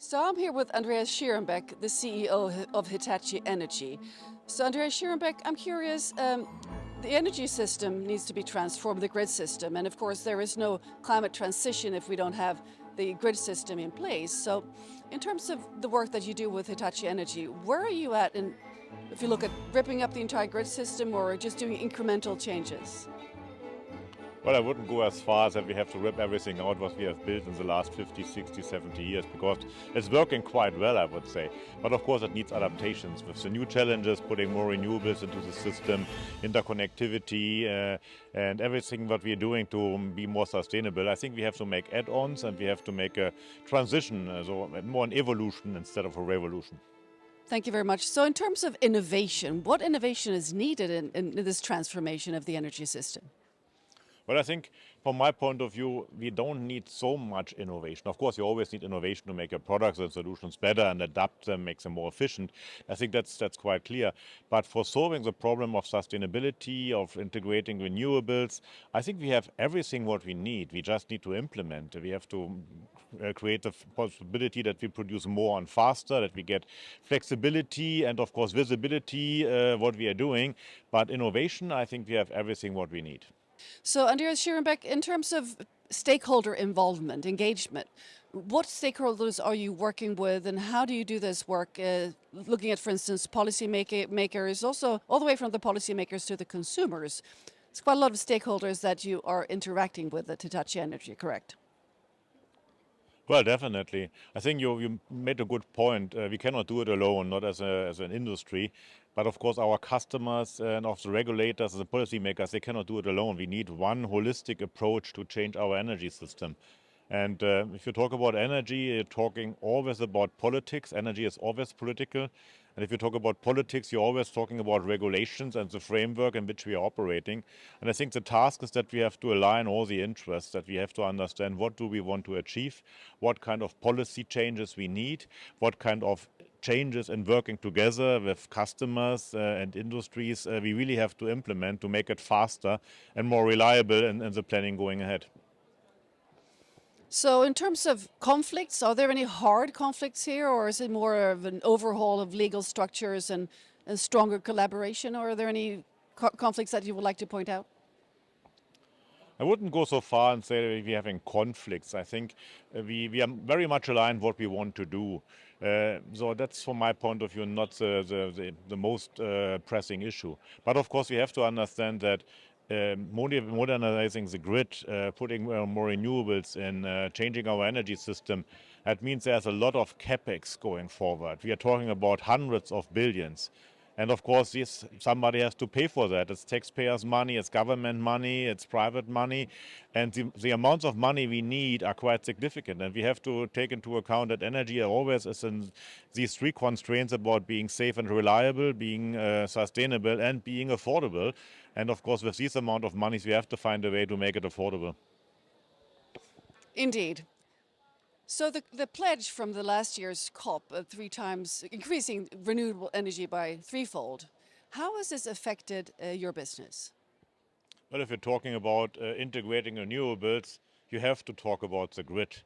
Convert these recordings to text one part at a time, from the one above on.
So I'm here with Andreas Schierenbeck, the CEO of Hitachi Energy. So Andreas Schierenbeck, I'm curious, the energy system needs to be transformed, the grid system, and of course there is no climate transition if we don't have the grid system in place. So in terms of the work that you do with Hitachi Energy, where are you at if you look at ripping up the entire grid system or just doing incremental changes? Well, I wouldn't go as far as that we have to rip everything out what we have built in the last 50, 60, 70 years, because it's working quite well, I would say. But of course, it needs adaptations with the new challenges, putting more renewables into the system, interconnectivity, and everything what we're doing to be more sustainable. I think we have to make add-ons and we have to make a transition, so more an evolution instead of a revolution. Thank you very much. So in terms of innovation, what innovation is needed in this transformation of the energy system? Well, I think from my point of view, we don't need so much innovation. Of course, you always need innovation to make your products and solutions better and adapt them, make them more efficient. I think that's quite clear. But for solving the problem of sustainability, of integrating renewables, I think we have everything what we need. We just need to implement. We have to create the possibility that we produce more and faster, that we get flexibility and, of course, visibility, what we are doing. But innovation, I think we have everything what we need. So, Andreas Schierenbeck, in terms of stakeholder involvement, engagement, what stakeholders are you working with and how do you do this work? Looking at, for instance, makers, also all the way from the policymakers to the consumers. It's quite a lot of stakeholders that you are interacting with at Hitachi Energy, correct? Well, definitely. I think you made a good point. We cannot do it alone, not as an industry. But of course, our customers and of the regulators, the policymakers, they cannot do it alone. We need one holistic approach to change our energy system. And if you talk about energy, you're talking always about politics. Energy is always political. And if you talk about politics, you're always talking about regulations and the framework in which we are operating. And I think the task is that we have to align all the interests, that we have to understand what do we want to achieve, what kind of policy changes we need, what kind of changes in working together with customers and industries we really have to implement to make it faster and more reliable in the planning going ahead. So, in terms of conflicts, are there any hard conflicts here, or is it more of an overhaul of legal structures and stronger collaboration, or are there any conflicts that you would like to point out? I wouldn't go so far and say we're having conflicts. I think we are very much aligned what we want to do. So that's, from my point of view, not the most pressing issue. But of course, we have to understand that modernizing the grid, putting more renewables in, changing our energy system, that means there's a lot of capex going forward. We are talking about hundreds of billions. And of course, somebody has to pay for that. It's taxpayers' money, it's government money, it's private money. And the amounts of money we need are quite significant. And we have to take into account that energy always is in these three constraints about being safe and reliable, being sustainable, and being affordable. And of course, with this amount of money, we have to find a way to make it affordable. Indeed. So the pledge from the last year's COP of 3 times increasing renewable energy by threefold, how has this affected your business? Well, if you're talking about integrating renewables, you have to talk about the grid.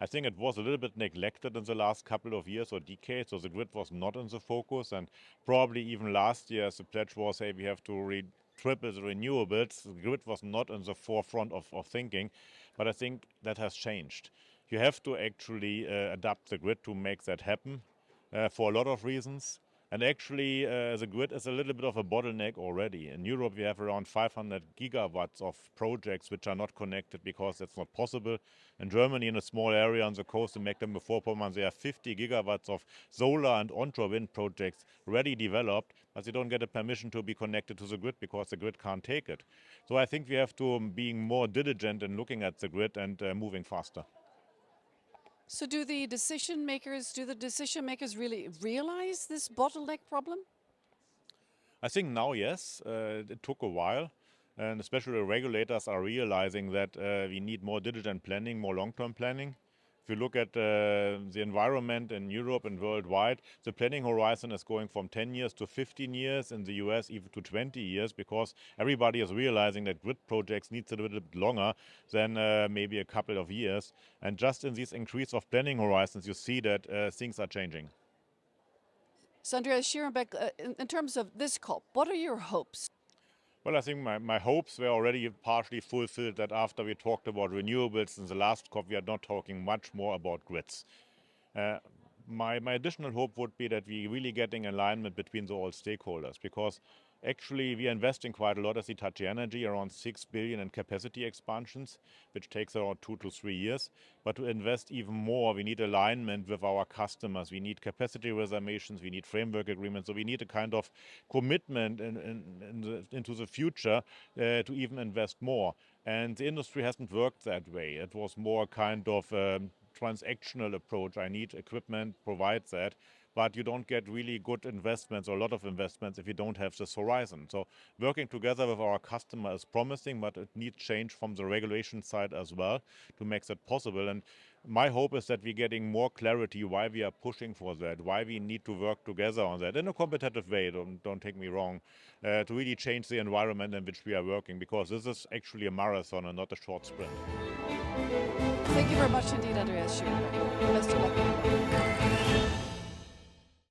I think it was a little bit neglected in the last couple of years or decades, so the grid was not in the focus. And probably even last year, the pledge was, hey, we have to triple the renewables. The grid was not in the forefront of thinking, but I think that has changed. You have to actually adapt the grid to make that happen for a lot of reasons. And actually, the grid is a little bit of a bottleneck already. In Europe, we have around 500 gigawatts of projects which are not connected because that's not possible. In Germany, in a small area on the coast in Mecklenburg-Vorpommern, there are 50 gigawatts of solar and onshore wind projects ready developed, but they don't get a permission to be connected to the grid because the grid can't take it. So I think we have to be more diligent in looking at the grid and moving faster. So do the decision makers really realize this bottleneck problem? I think now, yes. It took a while. And especially regulators are realizing that we need more diligent planning, more long-term planning. If you look at the environment in Europe and worldwide, the planning horizon is going from 10 years to 15 years, in the US even to 20 years, because everybody is realizing that grid projects need a little bit longer than maybe a couple of years. And just in this increase of planning horizons, you see that things are changing. So Andreas Schierenbeck, in terms of this COP, what are your hopes? Well, I think my hopes were already partially fulfilled, that after we talked about renewables in the last COP, we are not talking much more about grids. My additional hope would be that we really getting alignment between all stakeholders, because actually we are investing quite a lot as Hitachi Energy, around 6 billion in capacity expansions, which takes around 2 to 3 years. But to invest even more, we need alignment with our customers. We need capacity reservations, we need framework agreements. So we need a kind of commitment into the future to even invest more. And the industry hasn't worked that way. It was more kind of transactional approach. I need equipment, provide that. But you don't get really good investments or a lot of investments if you don't have this horizon. So working together with our customer is promising, but it needs change from the regulation side as well to make that possible. And my hope is that we're getting more clarity why we are pushing for that, why we need to work together on that in a competitive way, don't take me wrong, to really change the environment in which we are working, because this is actually a marathon and not a short sprint. Thank you very much indeed, Andreas Schierenbeck. Best of luck.